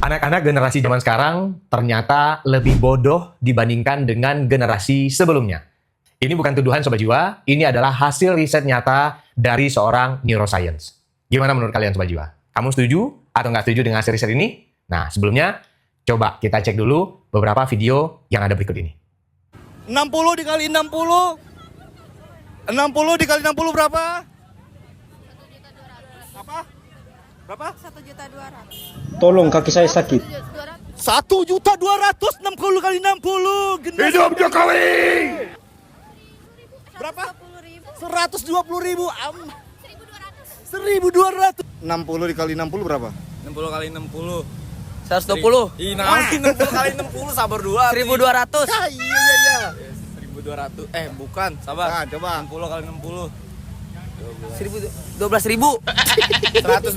Anak-anak generasi zaman sekarang ternyata lebih bodoh dibandingkan dengan generasi sebelumnya. Ini bukan tuduhan Sobat Jiwa, ini adalah hasil riset nyata dari seorang neuroscience. Gimana menurut kalian Sobat Jiwa? Kamu setuju atau nggak setuju dengan hasil riset ini? Nah, sebelumnya, coba kita cek dulu beberapa video yang ada berikut ini. 60 dikali 60 dikali 60 berapa? Apa? Berapa? 1.200.000. Tolong kaki saya sakit. 1.200.000 60 kali 60. Hidup Jokowi! Berapa? 120.000. 120.000. 1.200. 60 dikali 60 berapa? 60 kali 60 120. Ih, nanti 60 kali 60 sabar dua. 1.200. Iya. 1.200. Bukan, sabar. Nah, coba. 60 kali 60. 12.000. 120.000.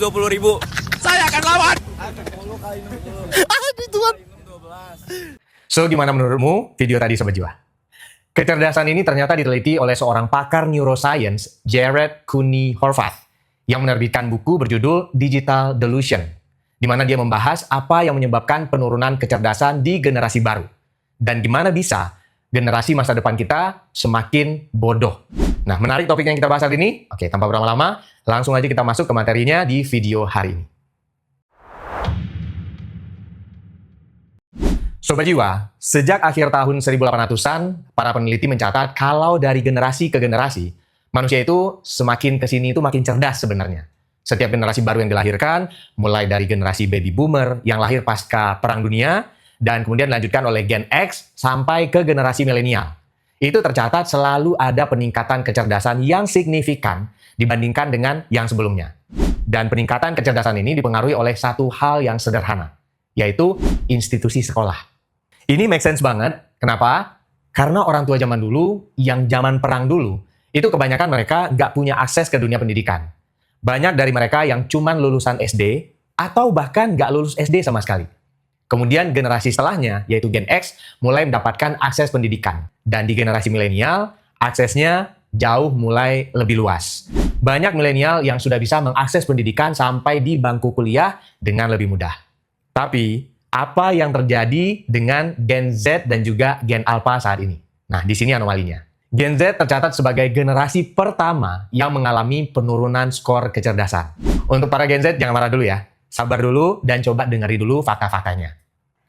Saya akan lawan. 60 kali 60. Di Tuhan. 12. So, gimana menurutmu video tadi Sobat Jiwa? Kecerdasan ini ternyata diteliti oleh seorang pakar neuroscience, Jared Cooney Horvath, yang menerbitkan buku berjudul Digital Delusion, di mana dia membahas apa yang menyebabkan penurunan kecerdasan di generasi baru, dan gimana bisa generasi masa depan kita semakin bodoh. Nah, menarik topik yang kita bahas hari ini. Oke, tanpa berlama-lama, langsung aja kita masuk ke materinya di video hari ini. Sobat Jiwa, sejak akhir tahun 1800-an, para peneliti mencatat kalau dari generasi ke generasi, manusia itu semakin kesini itu makin cerdas sebenarnya. Setiap generasi baru yang dilahirkan, mulai dari generasi baby boomer yang lahir pasca Perang Dunia, dan kemudian dilanjutkan oleh Gen X sampai ke generasi milenial. Itu tercatat selalu ada peningkatan kecerdasan yang signifikan dibandingkan dengan yang sebelumnya. Dan peningkatan kecerdasan ini dipengaruhi oleh satu hal yang sederhana, yaitu institusi sekolah. Ini make sense banget. Kenapa? Karena orang tua zaman dulu, yang zaman perang dulu, itu kebanyakan mereka nggak punya akses ke dunia pendidikan. Banyak dari mereka yang cuman lulusan SD, atau bahkan nggak lulus SD sama sekali. Kemudian generasi setelahnya, yaitu Gen X, mulai mendapatkan akses pendidikan. Dan di generasi milenial, aksesnya jauh mulai lebih luas. Banyak milenial yang sudah bisa mengakses pendidikan sampai di bangku kuliah dengan lebih mudah. Tapi, apa yang terjadi dengan Gen Z dan juga Gen Alpha saat ini? Nah, di sini anomalinya. Gen Z tercatat sebagai generasi pertama yang mengalami penurunan skor kecerdasan. Untuk para Gen Z, jangan marah dulu ya. Sabar dulu dan coba dengari dulu fakta-faktanya.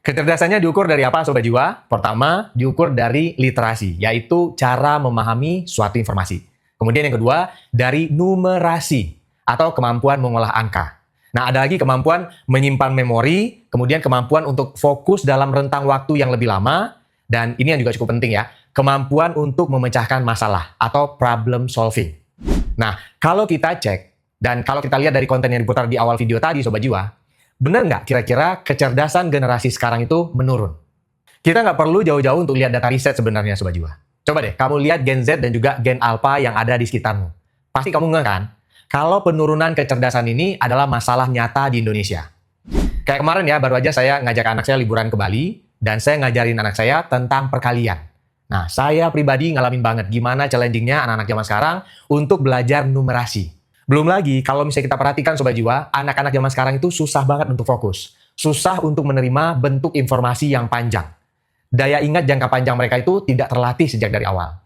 Kecerdasannya diukur dari apa, Sobat Jiwa? Pertama, diukur dari literasi, yaitu cara memahami suatu informasi. Kemudian yang kedua, dari numerasi, atau kemampuan mengolah angka. Nah, ada lagi kemampuan menyimpan memori, kemudian kemampuan untuk fokus dalam rentang waktu yang lebih lama, dan ini yang juga cukup penting ya, kemampuan untuk memecahkan masalah atau problem solving. Nah, kalau kita cek, dan kalau kita lihat dari konten yang diputar di awal video tadi, Sobat Jiwa, benar nggak kira-kira kecerdasan generasi sekarang itu menurun? Kita nggak perlu jauh-jauh untuk lihat data riset sebenarnya, Sobat Jiwa. Coba deh, kamu lihat Gen Z dan juga Gen Alpha yang ada di sekitarmu. Pasti kamu nggak kan? Kalau penurunan kecerdasan ini adalah masalah nyata di Indonesia. Kayak kemarin ya, baru aja saya ngajak anak saya liburan ke Bali, dan saya ngajarin anak saya tentang perkalian. Nah, saya pribadi ngalamin banget gimana challenging-nya anak-anak zaman sekarang untuk belajar numerasi. Belum lagi, kalau misalnya kita perhatikan Sobat Jiwa, anak-anak zaman sekarang itu susah banget untuk fokus. Susah untuk menerima bentuk informasi yang panjang. Daya ingat jangka panjang mereka itu tidak terlatih sejak dari awal.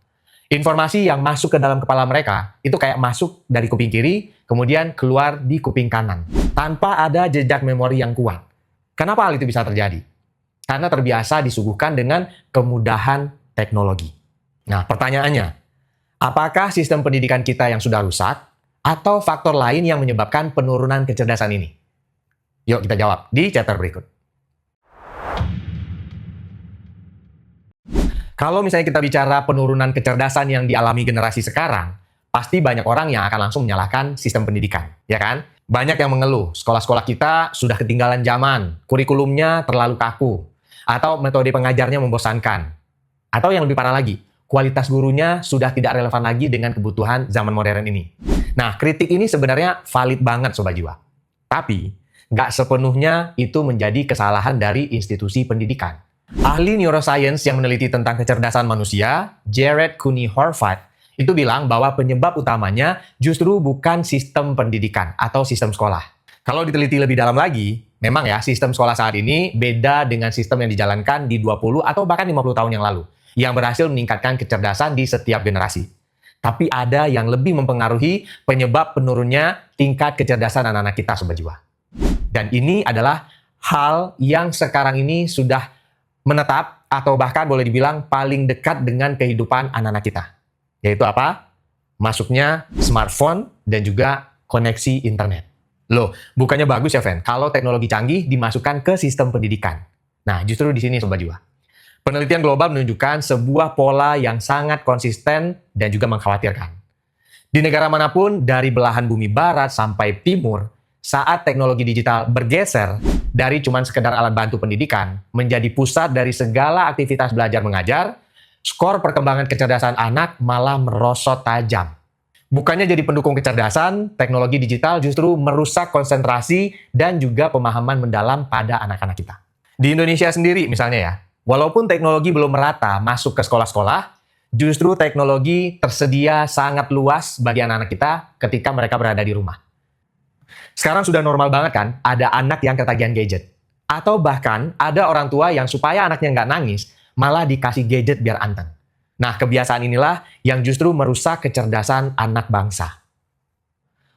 Informasi yang masuk ke dalam kepala mereka, itu kayak masuk dari kuping kiri, kemudian keluar di kuping kanan. Tanpa ada jejak memori yang kuat. Kenapa hal itu bisa terjadi? Karena terbiasa disuguhkan dengan kemudahan teknologi. Nah, pertanyaannya, apakah sistem pendidikan kita yang sudah rusak, atau faktor lain yang menyebabkan penurunan kecerdasan ini? Yuk kita jawab di chapter berikut. Kalau misalnya kita bicara penurunan kecerdasan yang dialami generasi sekarang, pasti banyak orang yang akan langsung menyalahkan sistem pendidikan, ya kan? Banyak yang mengeluh, sekolah-sekolah kita sudah ketinggalan zaman, kurikulumnya terlalu kaku, atau metode pengajarnya membosankan. Atau yang lebih parah lagi, kualitas gurunya sudah tidak relevan lagi dengan kebutuhan zaman modern ini. Nah, kritik ini sebenarnya valid banget Sobat Jiwa. Tapi, nggak sepenuhnya itu menjadi kesalahan dari institusi pendidikan. Ahli neuroscience yang meneliti tentang kecerdasan manusia, Jared Cooney Horvath, itu bilang bahwa penyebab utamanya justru bukan sistem pendidikan atau sistem sekolah. Kalau diteliti lebih dalam lagi, memang ya sistem sekolah saat ini beda dengan sistem yang dijalankan di 20 atau bahkan 50 tahun yang lalu, yang berhasil meningkatkan kecerdasan di setiap generasi. Tapi ada yang lebih mempengaruhi penyebab penurunnya tingkat kecerdasan anak-anak kita, Sobat Jiwa. Dan ini adalah hal yang sekarang ini sudah menetap atau bahkan boleh dibilang paling dekat dengan kehidupan anak-anak kita. Yaitu apa? Masuknya smartphone dan juga koneksi internet. Loh, bukannya bagus ya, Fen? Kalau teknologi canggih dimasukkan ke sistem pendidikan. Nah, justru di sini, Sobat Jiwa. Penelitian global menunjukkan sebuah pola yang sangat konsisten dan juga mengkhawatirkan. Di negara manapun, dari belahan bumi barat sampai timur, saat teknologi digital bergeser dari cuma sekedar alat bantu pendidikan menjadi pusat dari segala aktivitas belajar mengajar, skor perkembangan kecerdasan anak malah merosot tajam. Bukannya jadi pendukung kecerdasan, teknologi digital justru merusak konsentrasi dan juga pemahaman mendalam pada anak-anak kita. Di Indonesia sendiri misalnya ya, walaupun teknologi belum merata masuk ke sekolah-sekolah, justru teknologi tersedia sangat luas bagi anak-anak kita ketika mereka berada di rumah. Sekarang sudah normal banget kan, ada anak yang ketagihan gadget. Atau bahkan ada orang tua yang supaya anaknya nggak nangis, malah dikasih gadget biar anteng. Nah, kebiasaan inilah yang justru merusak kecerdasan anak bangsa.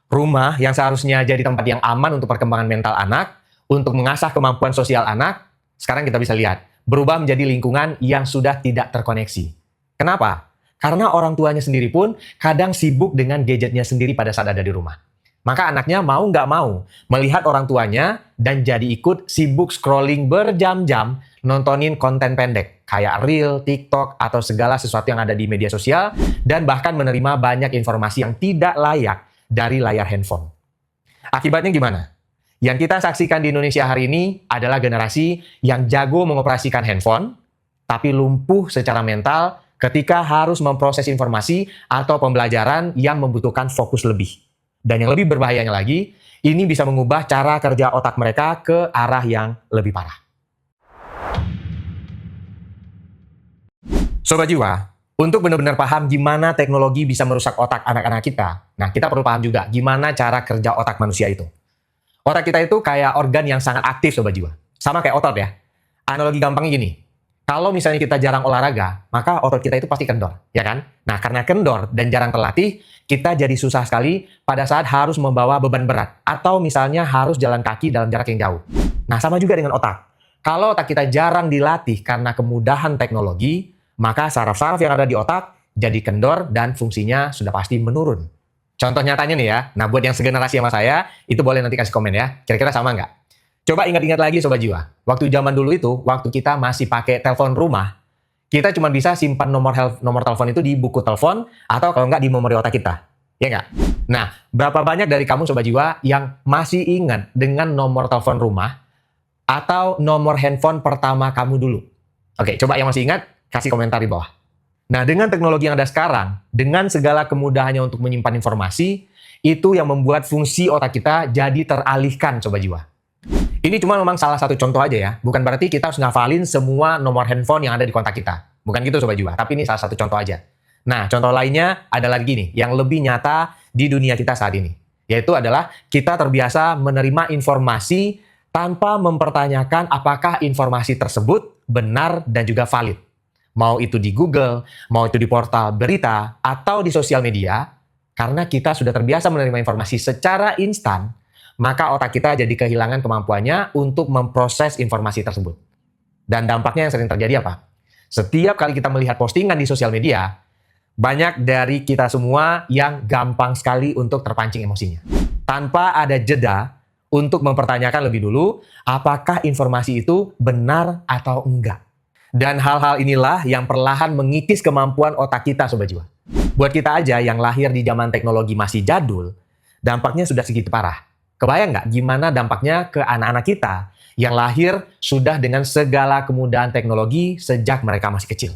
Rumah yang seharusnya jadi tempat yang aman untuk perkembangan mental anak, untuk mengasah kemampuan sosial anak, sekarang kita bisa lihat, berubah menjadi lingkungan yang sudah tidak terkoneksi. Kenapa? Karena orang tuanya sendiri pun kadang sibuk dengan gadgetnya sendiri pada saat ada di rumah. Maka anaknya mau nggak mau melihat orang tuanya dan jadi ikut sibuk scrolling berjam-jam nontonin konten pendek kayak Reel, TikTok, atau segala sesuatu yang ada di media sosial dan bahkan menerima banyak informasi yang tidak layak dari layar handphone. Akibatnya gimana? Yang kita saksikan di Indonesia hari ini adalah generasi yang jago mengoperasikan handphone tapi lumpuh secara mental ketika harus memproses informasi atau pembelajaran yang membutuhkan fokus lebih. Dan yang lebih berbahayanya lagi, ini bisa mengubah cara kerja otak mereka ke arah yang lebih parah. Sobat Jiwa, untuk benar-benar paham gimana teknologi bisa merusak otak anak-anak kita, nah kita perlu paham juga gimana cara kerja otak manusia itu. Otak kita itu kayak organ yang sangat aktif, Sobat Jiwa. Sama kayak otot ya. Analogi gampangnya gini, kalau misalnya kita jarang olahraga, maka otot kita itu pasti kendor, ya kan? Nah, karena kendor dan jarang terlatih, kita jadi susah sekali pada saat harus membawa beban berat. Atau misalnya harus jalan kaki dalam jarak yang jauh. Nah, sama juga dengan otak. Kalau otak kita jarang dilatih karena kemudahan teknologi, maka saraf-saraf yang ada di otak jadi kendor dan fungsinya sudah pasti menurun. Contoh nyatanya nih ya, nah buat yang segenerasi sama saya, itu boleh nanti kasih komen ya. Kira-kira sama nggak? Coba ingat-ingat lagi Sobat Jiwa. Waktu zaman dulu itu, waktu kita masih pakai telepon rumah, kita cuma bisa simpan nomor telepon itu di buku telepon atau kalau nggak di memori otak kita. Ya nggak? Nah, berapa banyak dari kamu Sobat Jiwa yang masih ingat dengan nomor telepon rumah atau nomor handphone pertama kamu dulu? Oke, coba yang masih ingat, kasih komentar di bawah. Nah, dengan teknologi yang ada sekarang, dengan segala kemudahannya untuk menyimpan informasi, itu yang membuat fungsi otak kita jadi teralihkan Sobat Jiwa. Ini cuma memang salah satu contoh aja ya. Bukan berarti kita harus ngafalin semua nomor handphone yang ada di kontak kita. Bukan gitu Sobat Jiwa, tapi ini salah satu contoh aja. Nah, contoh lainnya adalah gini, yang lebih nyata di dunia kita saat ini. Yaitu adalah kita terbiasa menerima informasi tanpa mempertanyakan apakah informasi tersebut benar dan juga valid. Mau itu di Google, mau itu di portal berita, atau di sosial media, karena kita sudah terbiasa menerima informasi secara instan, maka otak kita jadi kehilangan kemampuannya untuk memproses informasi tersebut. Dan dampaknya yang sering terjadi apa? Setiap kali kita melihat postingan di sosial media, banyak dari kita semua yang gampang sekali untuk terpancing emosinya. Tanpa ada jeda untuk mempertanyakan lebih dulu, apakah informasi itu benar atau enggak. Dan hal-hal inilah yang perlahan mengikis kemampuan otak kita, Sobat Jiwa. Buat kita aja yang lahir di zaman teknologi masih jadul, dampaknya sudah segitu parah. Kebayang nggak gimana dampaknya ke anak-anak kita yang lahir sudah dengan segala kemudahan teknologi sejak mereka masih kecil.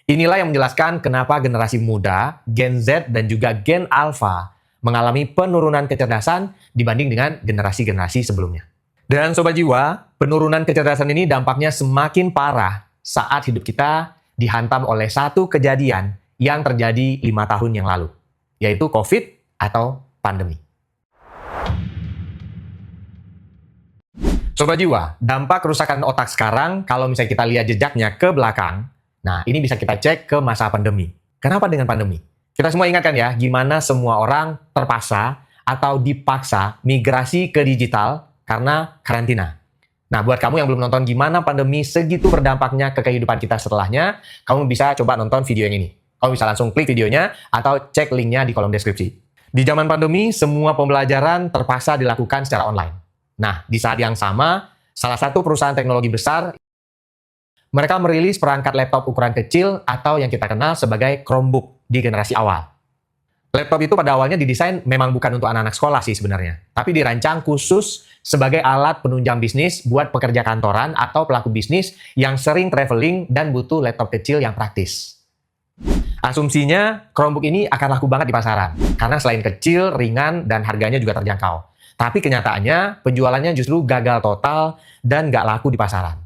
Inilah yang menjelaskan kenapa generasi muda, Gen Z dan juga Gen Alpha mengalami penurunan kecerdasan dibanding dengan generasi-generasi sebelumnya. Dan Sobat Jiwa, penurunan kecerdasan ini dampaknya semakin parah saat hidup kita dihantam oleh satu kejadian yang terjadi 5 tahun yang lalu, yaitu COVID atau pandemi. Sobat Jiwa, dampak kerusakan otak sekarang, kalau misalnya kita lihat jejaknya ke belakang, nah ini bisa kita cek ke masa pandemi. Kenapa dengan pandemi? Kita semua ingatkan ya, gimana semua orang terpaksa atau dipaksa migrasi ke digital karena karantina. Nah, buat kamu yang belum nonton gimana pandemi segitu berdampaknya ke kehidupan kita setelahnya, kamu bisa coba nonton video yang ini. Kamu bisa langsung klik videonya atau cek linknya di kolom deskripsi. Di zaman pandemi, semua pembelajaran terpaksa dilakukan secara online. Nah, di saat yang sama, salah satu perusahaan teknologi besar, mereka merilis perangkat laptop ukuran kecil atau yang kita kenal sebagai Chromebook di generasi awal. Laptop itu pada awalnya didesain memang bukan untuk anak-anak sekolah sih sebenarnya, tapi dirancang khusus sebagai alat penunjang bisnis buat pekerja kantoran atau pelaku bisnis yang sering traveling dan butuh laptop kecil yang praktis. Asumsinya, Chromebook ini akan laku banget di pasaran, karena selain kecil, ringan, dan harganya juga terjangkau. Tapi kenyataannya, penjualannya justru gagal total dan nggak laku di pasaran.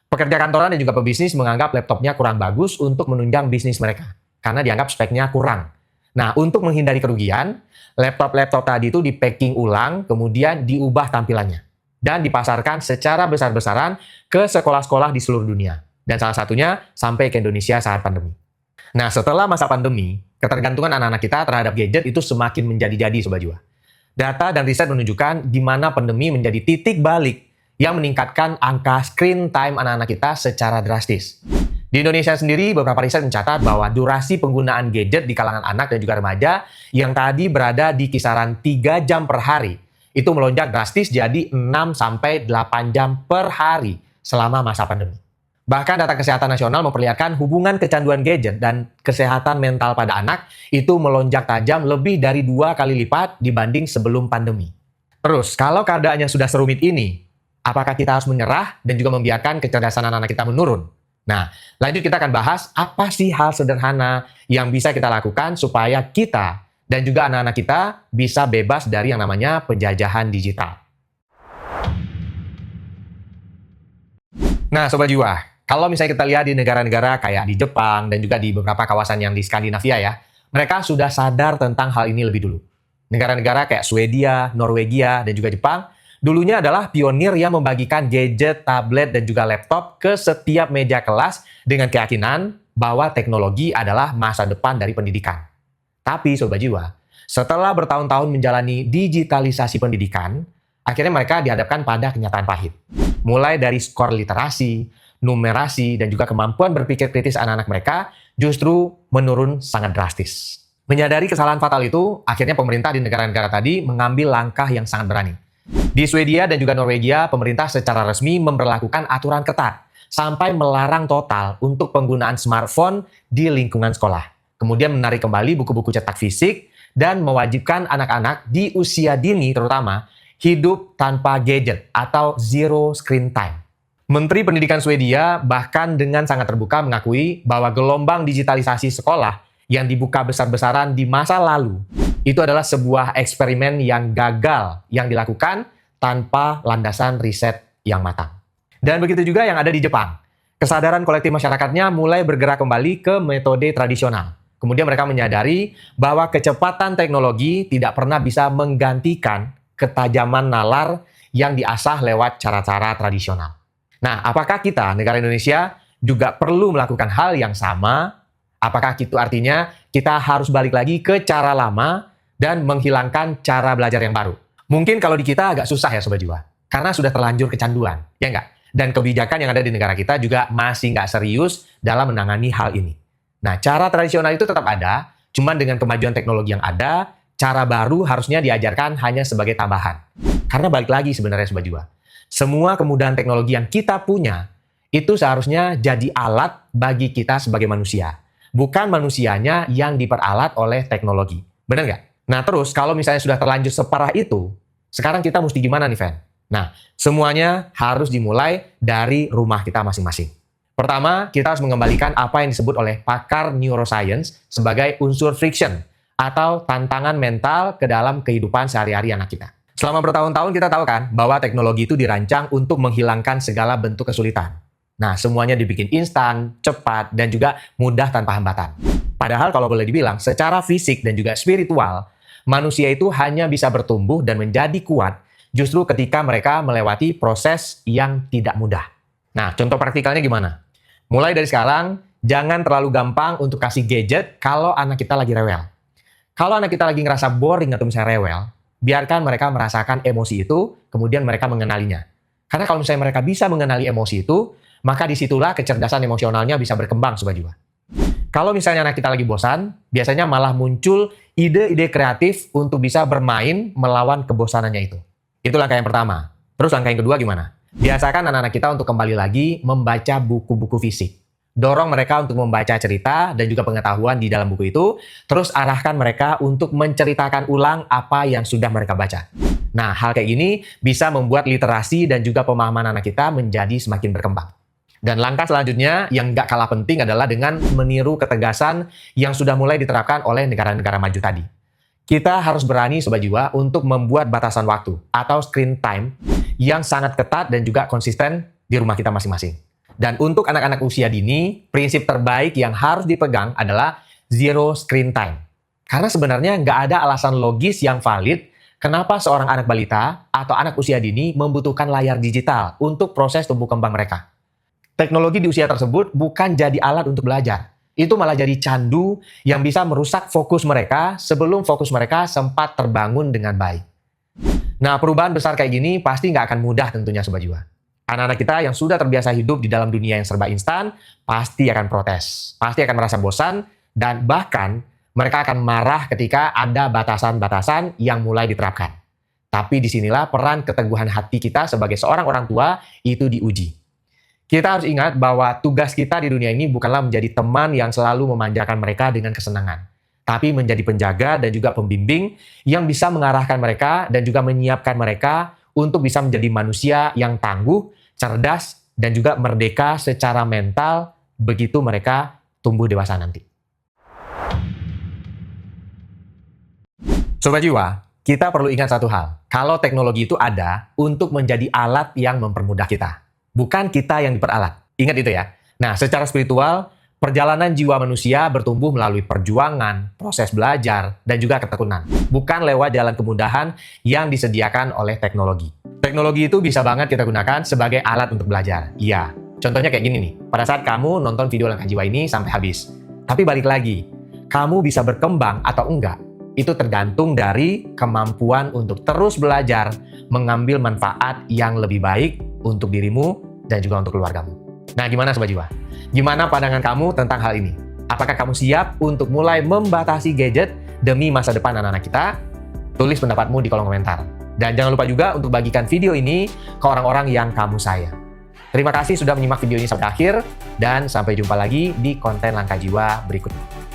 Pekerja kantoran dan juga pebisnis menganggap laptopnya kurang bagus untuk menunjang bisnis mereka, karena dianggap speknya kurang. Nah, untuk menghindari kerugian, laptop-laptop tadi itu di-packing ulang, kemudian diubah tampilannya, dan dipasarkan secara besar-besaran ke sekolah-sekolah di seluruh dunia. Dan salah satunya sampai ke Indonesia saat pandemi. Nah, setelah masa pandemi, ketergantungan anak-anak kita terhadap gadget itu semakin menjadi-jadi, Sobat Jiwa. Data dan riset menunjukkan di mana pandemi menjadi titik balik yang meningkatkan angka screen time anak-anak kita secara drastis. Di Indonesia sendiri, beberapa riset mencatat bahwa durasi penggunaan gadget di kalangan anak dan juga remaja yang tadi berada di kisaran 3 jam per hari, itu melonjak drastis jadi 6-8 jam per hari selama masa pandemi. Bahkan data kesehatan nasional memperlihatkan hubungan kecanduan gadget dan kesehatan mental pada anak itu melonjak tajam lebih dari 2 kali lipat dibanding sebelum pandemi. Terus, kalau keadaannya sudah serumit ini, apakah kita harus menyerah dan juga membiarkan kecerdasan anak-anak kita menurun? Nah, lanjut kita akan bahas apa sih hal sederhana yang bisa kita lakukan supaya kita dan juga anak-anak kita bisa bebas dari yang namanya penjajahan digital. Nah, Sobat Jiwa, kalau misalnya kita lihat di negara-negara kayak di Jepang dan juga di beberapa kawasan yang di Skandinavia ya, mereka sudah sadar tentang hal ini lebih dulu. Negara-negara kayak Swedia, Norwegia, dan juga Jepang, dulunya adalah pionir yang membagikan gadget, tablet, dan juga laptop ke setiap meja kelas dengan keyakinan bahwa teknologi adalah masa depan dari pendidikan. Tapi, Sobat Jiwa, setelah bertahun-tahun menjalani digitalisasi pendidikan, akhirnya mereka dihadapkan pada kenyataan pahit. Mulai dari skor literasi, numerasi, dan juga kemampuan berpikir kritis anak-anak mereka justru menurun sangat drastis. Menyadari kesalahan fatal itu, akhirnya pemerintah di negara-negara tadi mengambil langkah yang sangat berani. Di Swedia dan juga Norwegia, pemerintah secara resmi memberlakukan aturan ketat sampai melarang total untuk penggunaan smartphone di lingkungan sekolah. Kemudian menarik kembali buku-buku cetak fisik dan mewajibkan anak-anak di usia dini terutama hidup tanpa gadget atau zero screen time. Menteri Pendidikan Swedia bahkan dengan sangat terbuka mengakui bahwa gelombang digitalisasi sekolah yang dibuka besar-besaran di masa lalu itu adalah sebuah eksperimen yang gagal yang dilakukan tanpa landasan riset yang matang. Dan begitu juga yang ada di Jepang. Kesadaran kolektif masyarakatnya mulai bergerak kembali ke metode tradisional. Kemudian mereka menyadari bahwa kecepatan teknologi tidak pernah bisa menggantikan ketajaman nalar yang diasah lewat cara-cara tradisional. Nah, apakah kita, negara Indonesia, juga perlu melakukan hal yang sama? Apakah itu artinya kita harus balik lagi ke cara lama dan menghilangkan cara belajar yang baru? Mungkin kalau di kita agak susah ya Sobat Jiwa, karena sudah terlanjur kecanduan, ya nggak? Dan kebijakan yang ada di negara kita juga masih nggak serius dalam menangani hal ini. Nah, cara tradisional itu tetap ada, cuman dengan kemajuan teknologi yang ada, cara baru harusnya diajarkan hanya sebagai tambahan. Karena balik lagi sebenarnya Sobat Jiwa, semua kemudahan teknologi yang kita punya itu seharusnya jadi alat bagi kita sebagai manusia. Bukan manusianya yang diperalat oleh teknologi. Benar nggak? Nah terus kalau misalnya sudah terlanjur separah itu, sekarang kita mesti gimana nih, Fen? Nah, semuanya harus dimulai dari rumah kita masing-masing. Pertama, kita harus mengembalikan apa yang disebut oleh pakar neuroscience sebagai unsur friction atau tantangan mental ke dalam kehidupan sehari-hari anak kita. Selama bertahun-tahun kita tahu kan bahwa teknologi itu dirancang untuk menghilangkan segala bentuk kesulitan. Nah, semuanya dibikin instan, cepat, dan juga mudah tanpa hambatan. Padahal kalau boleh dibilang, secara fisik dan juga spiritual, manusia itu hanya bisa bertumbuh dan menjadi kuat justru ketika mereka melewati proses yang tidak mudah. Nah, contoh praktikalnya gimana? Mulai dari sekarang, jangan terlalu gampang untuk kasih gadget kalau anak kita lagi rewel. Kalau anak kita lagi ngerasa boring atau misalnya rewel, biarkan mereka merasakan emosi itu, kemudian mereka mengenalinya. Karena kalau misalnya mereka bisa mengenali emosi itu, maka disitulah kecerdasan emosionalnya bisa berkembang, Sobat Jiwa. Kalau misalnya anak kita lagi bosan, biasanya malah muncul ide-ide kreatif untuk bisa bermain melawan kebosanannya itu. Itu langkah yang pertama. Terus langkah yang kedua gimana? Biasakan anak-anak kita untuk kembali lagi membaca buku-buku fisik. Dorong mereka untuk membaca cerita dan juga pengetahuan di dalam buku itu, terus arahkan mereka untuk menceritakan ulang apa yang sudah mereka baca. Nah, hal kayak gini bisa membuat literasi dan juga pemahaman anak kita menjadi semakin berkembang. Dan langkah selanjutnya yang nggak kalah penting adalah dengan meniru ketegasan yang sudah mulai diterapkan oleh negara-negara maju tadi. Kita harus berani, Sobat Jiwa, untuk membuat batasan waktu atau screen time yang sangat ketat dan juga konsisten di rumah kita masing-masing. Dan untuk anak-anak usia dini, prinsip terbaik yang harus dipegang adalah zero screen time. Karena sebenarnya nggak ada alasan logis yang valid kenapa seorang anak balita atau anak usia dini membutuhkan layar digital untuk proses tumbuh kembang mereka. Teknologi di usia tersebut bukan jadi alat untuk belajar. Itu malah jadi candu yang bisa merusak fokus mereka sebelum fokus mereka sempat terbangun dengan baik. Nah, perubahan besar kayak gini pasti nggak akan mudah tentunya, Sobat Jiwa. Anak-anak kita yang sudah terbiasa hidup di dalam dunia yang serba instan, pasti akan protes, pasti akan merasa bosan, dan bahkan mereka akan marah ketika ada batasan-batasan yang mulai diterapkan. Tapi disinilah peran keteguhan hati kita sebagai seorang orang tua itu diuji. Kita harus ingat bahwa tugas kita di dunia ini bukanlah menjadi teman yang selalu memanjakan mereka dengan kesenangan, tapi menjadi penjaga dan juga pembimbing yang bisa mengarahkan mereka dan juga menyiapkan mereka untuk bisa menjadi manusia yang tangguh, cerdas, dan juga merdeka secara mental begitu mereka tumbuh dewasa nanti. Sobat Jiwa, kita perlu ingat satu hal. Kalau teknologi itu ada untuk menjadi alat yang mempermudah kita. Bukan kita yang diperalat. Ingat itu ya. Nah, secara spiritual, perjalanan jiwa manusia bertumbuh melalui perjuangan, proses belajar, dan juga ketekunan. Bukan lewat jalan kemudahan yang disediakan oleh teknologi. Teknologi itu bisa banget kita gunakan sebagai alat untuk belajar. Iya, contohnya kayak gini nih. Pada saat kamu nonton video Langkah Jiwa ini sampai habis. Tapi balik lagi, kamu bisa berkembang atau enggak, itu tergantung dari kemampuan untuk terus belajar, mengambil manfaat yang lebih baik untuk dirimu dan juga untuk keluargamu. Nah, gimana Sobat Jiwa? Gimana pandangan kamu tentang hal ini? Apakah kamu siap untuk mulai membatasi gadget demi masa depan anak-anak kita? Tulis pendapatmu di kolom komentar. Dan jangan lupa juga untuk bagikan video ini ke orang-orang yang kamu sayang. Terima kasih sudah menyimak video ini sampai akhir, dan sampai jumpa lagi di konten Langkah Jiwa berikutnya.